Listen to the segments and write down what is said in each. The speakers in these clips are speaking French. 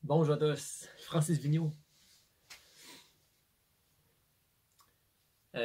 Bonjour à tous, Francis Vigneault. Tu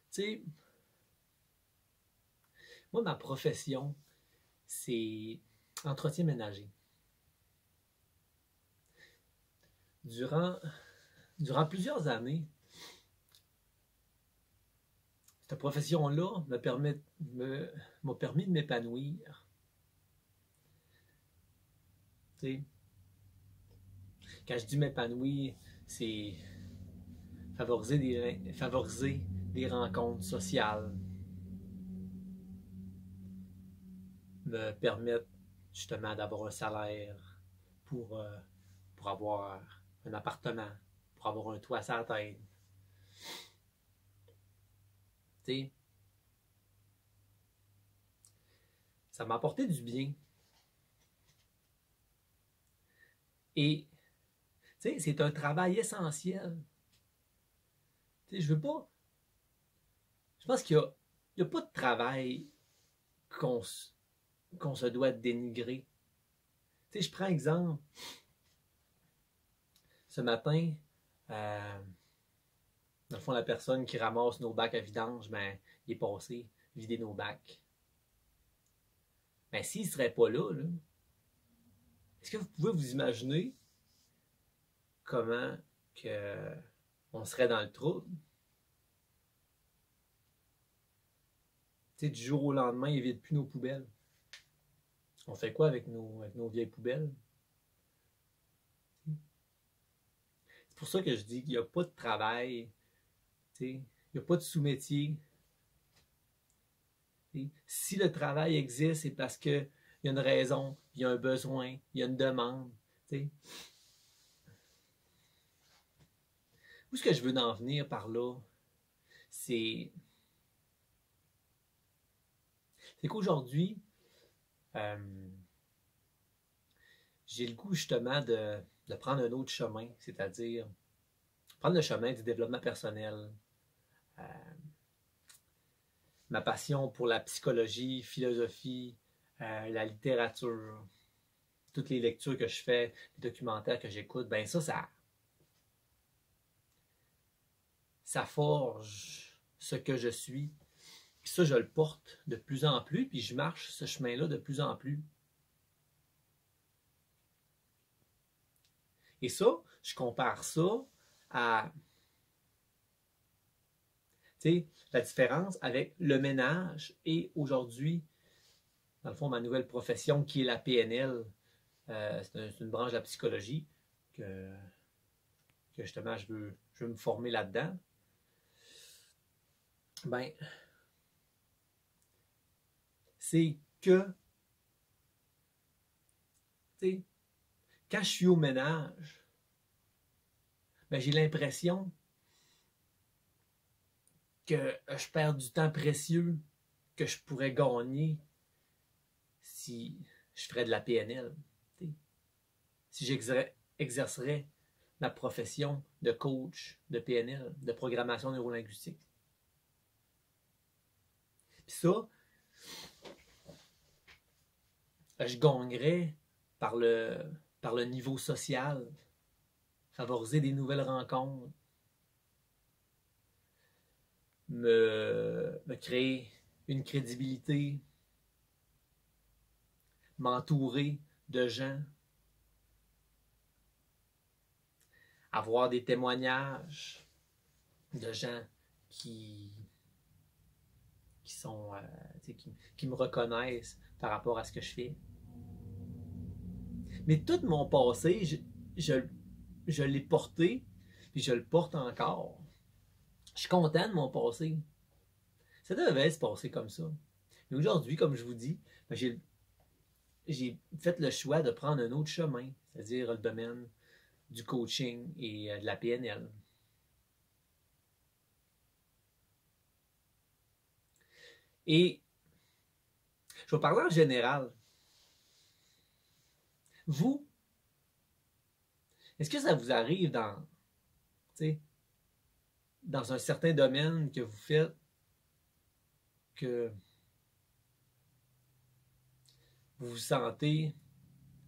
sais, moi, ma profession, c'est entretien ménager. Durant, durant plusieurs années, cette profession-là m'a permis de m'épanouir. Tu sais, quand je dis m'épanouir, c'est favoriser des rencontres sociales, me permettre justement d'avoir un salaire pour, euh, pour avoir un appartement, pour avoir un toit à sa tête. Tu sais, ça m'a apporté du bien. Et tu sais, c'est un travail essentiel. Tu sais, je veux pas. Je pense qu'il y a pas de travail qu'on qu'on se doit dénigrer. Tu sais, je prends exemple. Ce matin, euh, dans le fond, la personne qui ramasse nos bacs à vidange, ben, il est passé vider nos bacs. Mais s'il ne serait pas là, est-ce que vous pouvez vous imaginer comment que on serait dans le trouble? Tu sais, du jour au lendemain, il ne vide plus nos poubelles. On fait quoi avec nos vieilles poubelles? C'est pour ça que je dis qu'il n'y a pas de travail, il n'y a pas de sous-métier. Si le travail existe, c'est parce qu'il y a une raison, il y a un besoin, il y a une demande. T'sais. Où est-ce que je veux en venir par là? C'est qu'aujourd'hui, euh, j'ai le goût justement de prendre un autre chemin, c'est-à-dire prendre le chemin du développement personnel, euh, ma passion pour la psychologie, philosophie, la littérature, toutes les lectures que je fais, les documentaires que j'écoute, ben ça forge ce que je suis. Puis ça, je le porte de plus en plus, puis je marche ce chemin-là de plus en plus. Et ça, je compare ça à la différence avec le ménage et aujourd'hui, dans le fond, ma nouvelle profession qui est la PNL. C'est une branche de la psychologie que justement je veux me former là-dedans. Ben, c'est que, tu sais, quand je suis au ménage, ben, j'ai l'impression que je perds du temps précieux que je pourrais gagner si je ferais de la PNL. T'sais. Si j'exercerais ma profession de coach de PNL, de programmation neurolinguistique. Puis ça, je gagnerais par le niveau social, favoriser des nouvelles rencontres, me créer une crédibilité, m'entourer de gens, avoir des témoignages de gens qui sont qui me reconnaissent par rapport à ce que je fais. Mais tout mon passé, je l'ai porté, puis je le porte encore. Je suis content de mon passé. Ça devait se passer comme ça. Mais aujourd'hui, comme je vous dis, ben, j'ai fait le choix de prendre un autre chemin, c'est-à-dire le domaine du coaching et de la PNL. Et je vais parler en général. Vous, est-ce que ça vous arrive dans un certain domaine que vous faites que vous vous sentez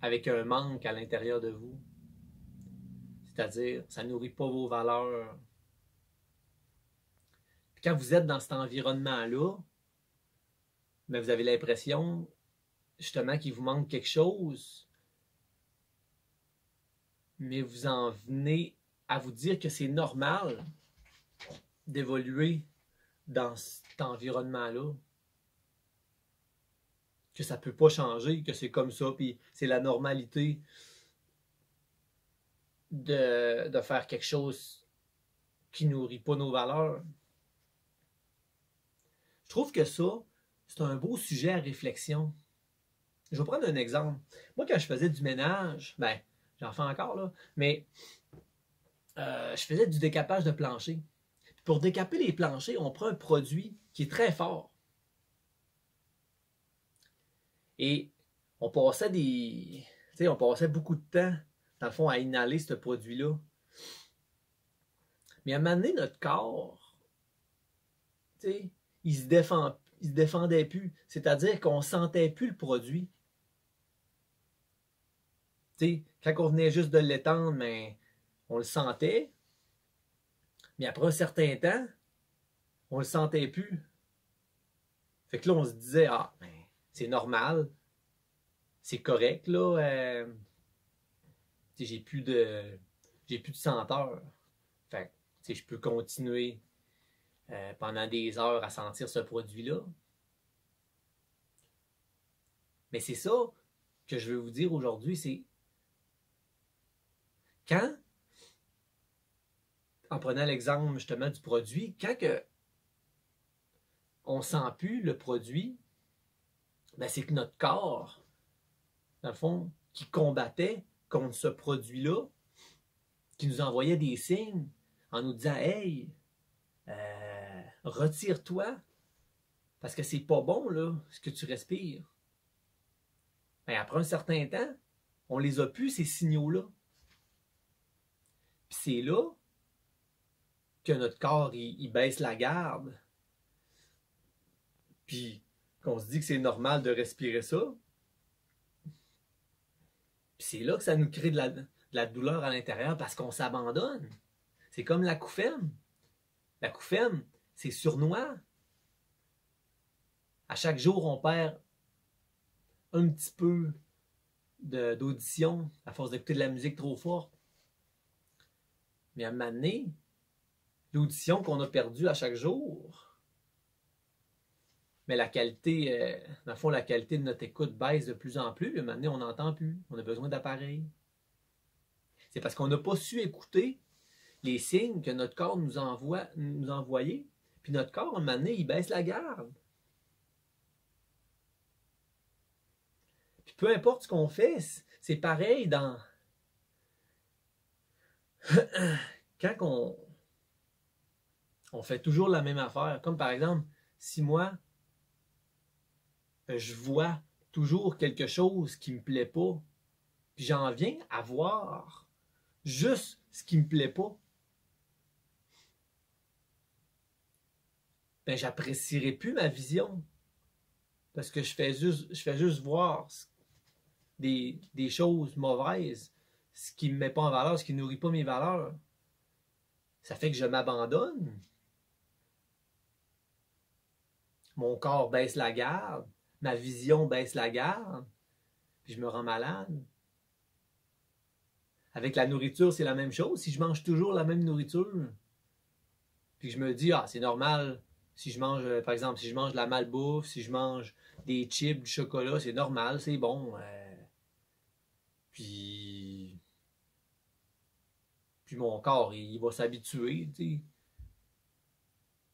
avec un manque à l'intérieur de vous. C'est-à-dire, ça ne nourrit pas vos valeurs. Puis quand vous êtes dans cet environnement-là, mais vous avez l'impression, justement, qu'il vous manque quelque chose, mais vous en venez à vous dire que c'est normal d'évoluer dans cet environnement-là. Que ça ne peut pas changer, que c'est comme ça, puis c'est la normalité de faire quelque chose qui ne nourrit pas nos valeurs. Je trouve que ça, c'est un beau sujet à réflexion. Je vais prendre un exemple. Moi, quand je faisais du ménage, ben, j'en fais encore, là, mais je faisais du décapage de plancher. Puis pour décaper les planchers, on prend un produit qui est très fort. Et on passait on passait beaucoup de temps, dans le fond, à inhaler ce produit-là. Mais à un moment donné, notre corps, il se défendait plus. C'est-à-dire qu'on ne sentait plus le produit. Quand on venait juste de l'étendre, mais on le sentait. Mais après un certain temps, on le sentait plus. Fait que là, on se disait, ah, ben, c'est normal. C'est correct, là. J'ai plus de senteur. Fait que, je peux continuer pendant des heures à sentir ce produit-là. Mais c'est ça que je veux vous dire aujourd'hui, c'est quand, en prenant l'exemple justement du produit, quand on ne sent plus le produit, ben c'est que notre corps, dans le fond, qui combattait contre ce produit-là, qui nous envoyait des signes en nous disant « Hey, retire-toi, parce que c'est pas bon, là, ce que tu respires. » Ben, après un certain temps, on les a plus, ces signaux-là. Puis c'est là que notre corps, il baisse la garde. Puis qu'on se dit que c'est normal de respirer ça. Puis c'est là que ça nous crée de la douleur à l'intérieur parce qu'on s'abandonne. C'est comme l'acouphène. L'acouphène, c'est sournois. À chaque jour, on perd un petit peu d'audition à force d'écouter de la musique trop forte. Mais à un moment donné, l'audition qu'on a perdue à chaque jour, mais la qualité, dans le fond, la qualité de notre écoute baisse de plus en plus. À un moment donné, on n'entend plus. On a besoin d'appareils. C'est parce qu'on n'a pas su écouter les signes que notre corps nous envoyait. Puis notre corps, à un moment donné, il baisse la garde. Puis peu importe ce qu'on fait, c'est pareil dans... Quand on fait toujours la même affaire, comme par exemple, si moi, je vois toujours quelque chose qui me plaît pas, puis j'en viens à voir juste ce qui me plaît pas, ben j'apprécierai plus ma vision. Parce que je fais juste voir des choses mauvaises, ce qui ne me met pas en valeur, ce qui ne nourrit pas mes valeurs. Ça fait que je m'abandonne. Mon corps baisse la garde, ma vision baisse la garde, puis je me rends malade. Avec la nourriture, c'est la même chose. Si je mange toujours la même nourriture, puis que je me dis, ah, c'est normal, si je mange, par exemple, si je mange de la malbouffe, si je mange des chips, du chocolat, c'est normal, c'est bon. Puis mon corps, il va s'habituer, tu sais.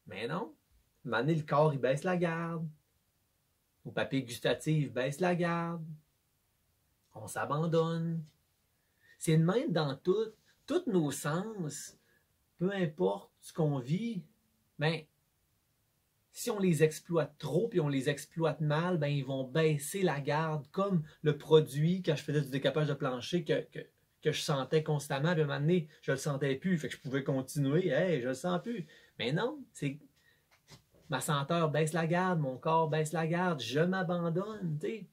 Mais non. À un moment donné, le corps, il baisse la garde. Nos papilles gustatives baissent la garde. On s'abandonne. C'est le même dans tous nos sens. Peu importe ce qu'on vit, ben, si on les exploite trop et on les exploite mal, ben, ils vont baisser la garde, comme le produit, quand je faisais du décapage de plancher, que je sentais constamment. Puis à un moment donné, je le sentais plus, fait que je pouvais continuer. Hey, je le sens plus. Mais non, c'est ma senteur baisse la garde, mon corps baisse la garde, je m'abandonne, tu sais.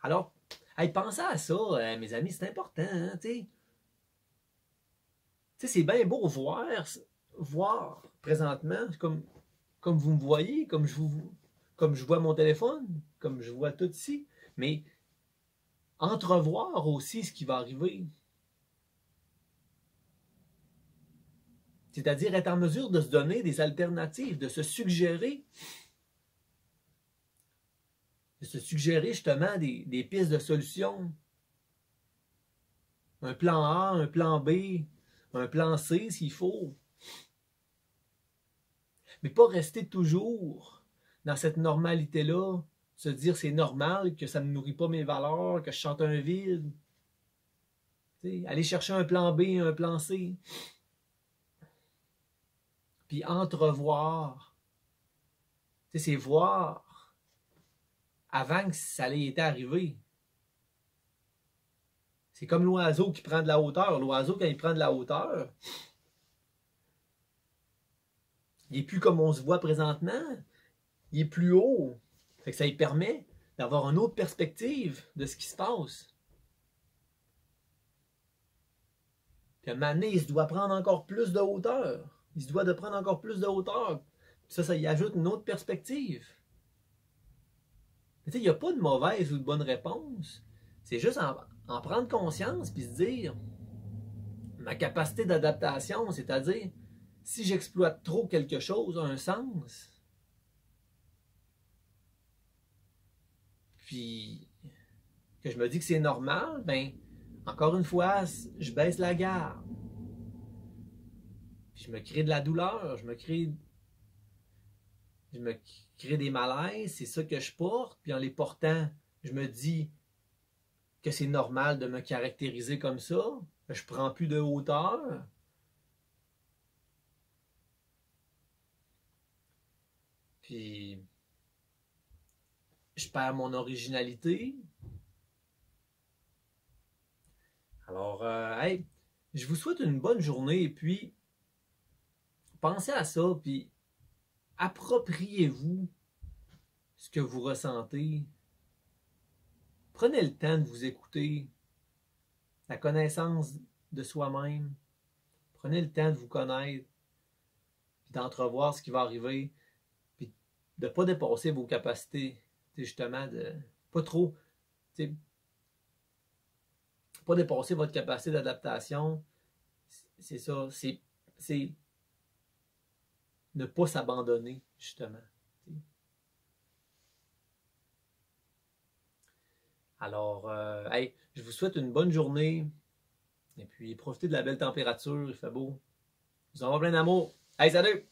Alors, Hey, pensez à ça, mes amis, c'est important, hein, tu sais. Tu sais, c'est bien beau voir présentement, comme vous me voyez, comme je vois mon téléphone, comme je vois tout ici, mais entrevoir aussi ce qui va arriver. C'est-à-dire être en mesure de se donner des alternatives, de se suggérer justement des pistes de solutions. Un plan A, un plan B, un plan C s'il faut. Mais pas rester toujours dans cette normalité-là, se dire c'est normal que ça ne nourrit pas mes valeurs, que je chante un vide. T'sais, aller chercher un plan B, un plan C. Puis entrevoir. C'est voir avant que ça ait été arrivé. C'est comme l'oiseau qui prend de la hauteur. L'oiseau, quand il prend de la hauteur, il n'est plus comme on se voit présentement. Il est plus haut. Fait que ça lui permet d'avoir une autre perspective de ce qui se passe. Puis à un moment donné, il se doit prendre encore plus de hauteur. Il se doit de prendre encore plus de hauteur. Puis ça y ajoute une autre perspective. Il n'y a pas de mauvaise ou de bonne réponse. C'est juste en prendre conscience puis se dire ma capacité d'adaptation, c'est-à-dire si j'exploite trop quelque chose a un sens. Puis que je me dis que c'est normal, ben encore une fois, je baisse la garde. Puis je me crée de la douleur, je me crée des malaises, c'est ça que je porte, puis en les portant, je me dis que c'est normal de me caractériser comme ça, que je prends plus de hauteur. Puis je perds mon originalité. Alors, hey, je vous souhaite une bonne journée, et puis pensez à ça, puis appropriez-vous ce que vous ressentez. Prenez le temps de vous écouter, la connaissance de soi-même. Prenez le temps de vous connaître, puis d'entrevoir ce qui va arriver, puis de ne pas dépasser vos capacités, justement, de pas trop, pas dépasser votre capacité d'adaptation. C'est ça, c'est ne pas s'abandonner, justement. Alors, hey, je vous souhaite une bonne journée. Et puis, profitez de la belle température, il fait beau. Je vous envoie plein d'amour. Hey, salut!